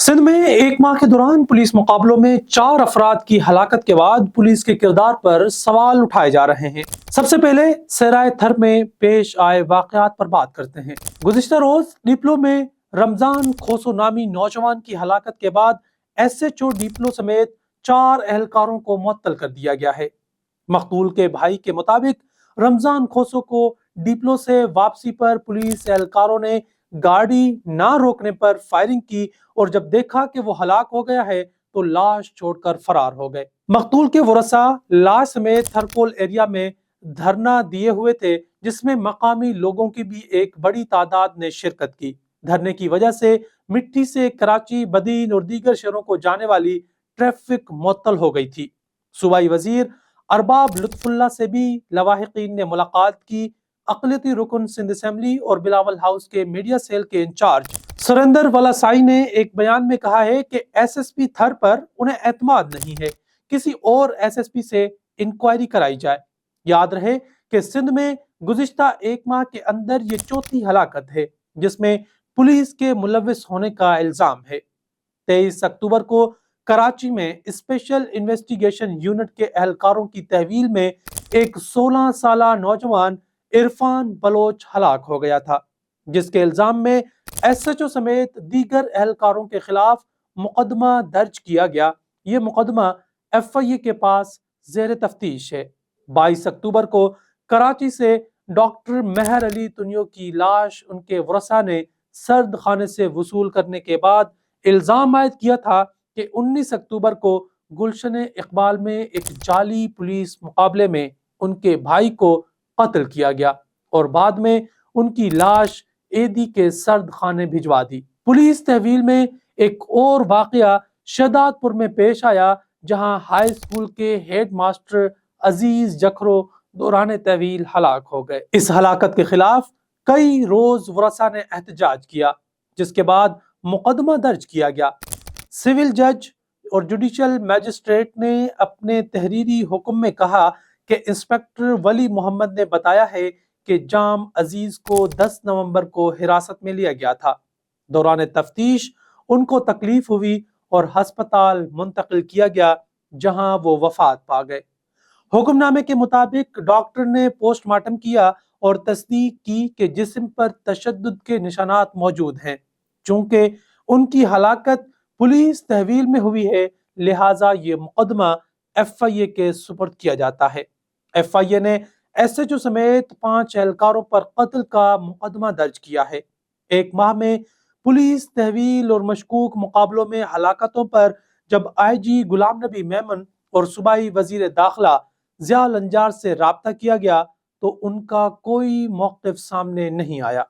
سندھ میں ایک ماہ کے دوران پولیس مقابلوں میں 4 افراد کی ہلاکت کے بعد پولیس کے کردار پر سوال اٹھائے جا رہے ہیں۔ سب سے پہلے سرائے تھر میں پیش آئے واقعات پر بات کرتے ہیں۔ گزشتہ روز ڈیپلو میں رمضان کھوسو نامی نوجوان کی ہلاکت کے بعد ایس ایچ او ڈیپلو سمیت 4 اہلکاروں کو معطل کر دیا گیا ہے۔ مقتول کے بھائی کے مطابق رمضان کھوسو کو ڈیپلو سے واپسی پر پولیس اہلکاروں نے گاڑی نہ روکنے پر فائرنگ کی اور جب دیکھا کہ وہ ہلاک ہو گیا ہے تو لاش چھوڑ کر فرار ہو گئے۔ مقتول کے ورثاء لاش سمیت تھرکول ایریا میں دھرنا دیے ہوئے تھے، جس میں مقامی لوگوں کی بھی ایک بڑی تعداد نے شرکت کی۔ دھرنے کی وجہ سے مٹی سے کراچی، بدین اور دیگر شہروں کو جانے والی ٹریفک معطل ہو گئی تھی۔ صوبائی وزیر ارباب لطف اللہ سے بھی لواحقین نے ملاقات کی۔ اقلیتی رکن سندھ اسمبلی اور بلاول ہاؤس کے میڈیا سیل کے انچارج سریندر ولاسائی نے ایک بیان میں کہا ہے کہ ایس ایس پی تھر پر انہیں اعتماد نہیں ہے، کسی اور ایس ایس پی سے انکوائری کرائی جائے۔ یاد رہے کہ سندھ میں گزشتہ ایک ماہ کے اندر یہ چوتھی ہلاکت ہے جس میں پولیس کے ملوث ہونے کا الزام ہے۔ 23 اکتوبر کو کراچی میں اسپیشل انویسٹیگیشن یونٹ کے اہلکاروں کی تحویل میں ایک 16 سالہ نوجوان عرفان بلوچ ہلاک ہو گیا تھا، جس کے الزام میں ایس ایچ او سمیت دیگر اہلکاروں کے خلاف مقدمہ درج کیا گیا۔ یہ مقدمہ ایف آئی اے کے پاس زیر تفتیش ہے۔ 22 اکتوبر کو کراچی سے ڈاکٹر مہر علی تنیو کی لاش ان کے ورثاء نے سرد خانے سے وصول کرنے کے بعد الزام عائد کیا تھا کہ 19 اکتوبر کو گلشن اقبال میں ایک جعلی پولیس مقابلے میں ان کے بھائی کو قتل کیا گیا اور بعد میں ان کی لاش ایدی کے سرد خانے بھجوا دی۔ پولیس تحویل میں ایک اور واقعہ شہداد پور میں پیش آیا، جہاں ہائی اسکول کے ہیڈ ماسٹر عزیز جکھرو دوران تحویل ہلاک ہو گئے۔ اس ہلاکت کے خلاف کئی روز ورثاء نے احتجاج کیا، جس کے بعد مقدمہ درج کیا گیا۔ سول جج اور جوڈیشل میجسٹریٹ نے اپنے تحریری حکم میں کہا کہ انسپکٹر ولی محمد نے بتایا ہے کہ جام عزیز کو 10 نومبر کو حراست میں لیا گیا تھا۔ دوران تفتیش ان کو تکلیف ہوئی اور ہسپتال منتقل کیا گیا، جہاں وہ وفات پا گئے۔ حکم نامے کے مطابق ڈاکٹر نے پوسٹ مارٹم کیا اور تصدیق کی کہ جسم پر تشدد کے نشانات موجود ہیں۔ چونکہ ان کی ہلاکت پولیس تحویل میں ہوئی ہے، لہٰذا یہ مقدمہ ایف آئی اے کے سپرد کیا جاتا ہے۔ ایف آئی اے نے ایس ایچ او سمیت 5 اہلکاروں پر قتل کا مقدمہ درج کیا ہے۔ ایک ماہ میں پولیس تحویل اور مشکوک مقابلوں میں ہلاکتوں پر جب آئی جی غلام نبی میمن اور صوبائی وزیر داخلہ ضیاء النجار سے رابطہ کیا گیا تو ان کا کوئی موقف سامنے نہیں آیا۔